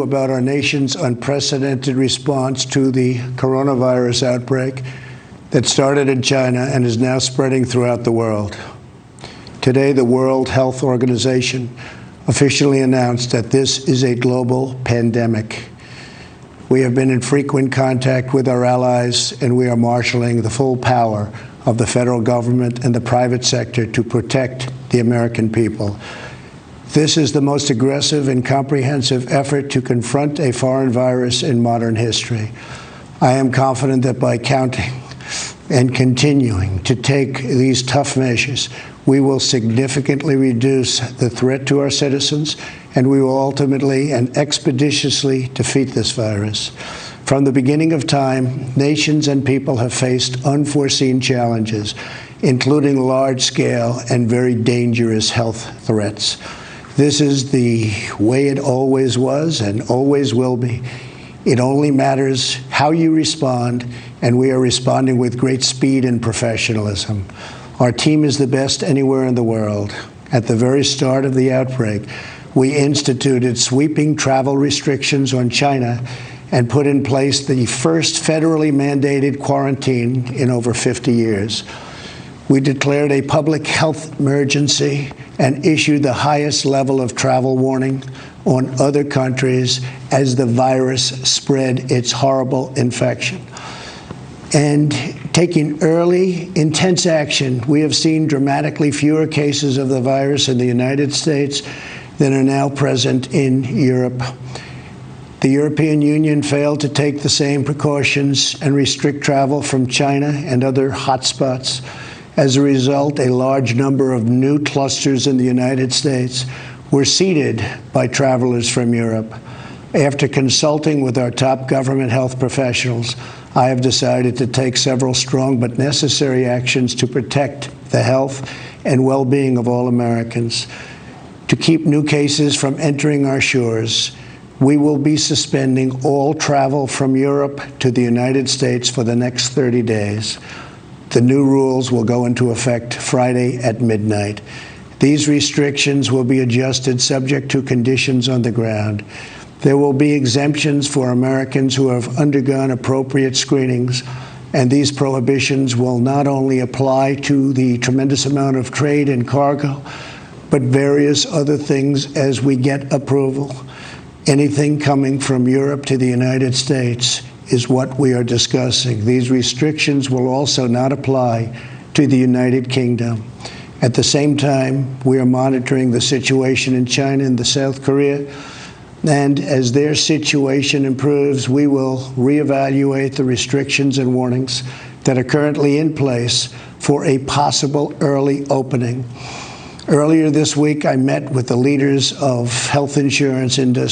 About our nation's unprecedented response to the coronavirus outbreak that started in China and is now spreading throughout the world. Today, the World Health Organization officially announced that this is a global pandemic. We have been in frequent contact with our allies, and we are marshaling the full power of the federal government and the private sector to protect the American people. This is the most aggressive and comprehensive effort to confront a foreign virus in modern history. I am confident that by counting and continuing to take these tough measures, we will significantly reduce the threat to our citizens, and we will ultimately and expeditiously defeat this virus. From the beginning of time, nations and people have faced unforeseen challenges, including large-scale and very dangerous health threats. This is the way it always was and always will be. It only matters how you respond, and we are responding with great speed and professionalism. Our team is the best anywhere in the world. At the very start of the outbreak, we instituted sweeping travel restrictions on China and put in place the first federally mandated quarantine in over 50 years. We declared a public health emergency and issued the highest level of travel warning on other countries as the virus spread its horrible infection. And taking early, intense action, we have seen dramatically fewer cases of the virus in the United States than are now present in Europe. The European Union failed to take the same precautions and restrict travel from China and other hotspots. As a result, a large number of new clusters in the United States were seeded by travelers from Europe. After consulting with our top government health professionals, I have decided to take several strong but necessary actions to protect the health and well-being of all Americans. To keep new cases from entering our shores, we will be suspending all travel from Europe to the United States for the next 30 days. The new rules will go into effect Friday at midnight. These restrictions will be adjusted subject to conditions on the ground. There will be exemptions for Americans who have undergone appropriate screenings, and these prohibitions will not only apply to the tremendous amount of trade and cargo, but various other things as we get approval. Anything coming from Europe to the United States is what we are discussing. These restrictions will also not apply to the United Kingdom. At the same time, we are monitoring the situation in China and South Korea, and as their situation improves, we will reevaluate the restrictions and warnings that are currently in place for a possible early opening. Earlier this week, I met with the leaders of health insurance industry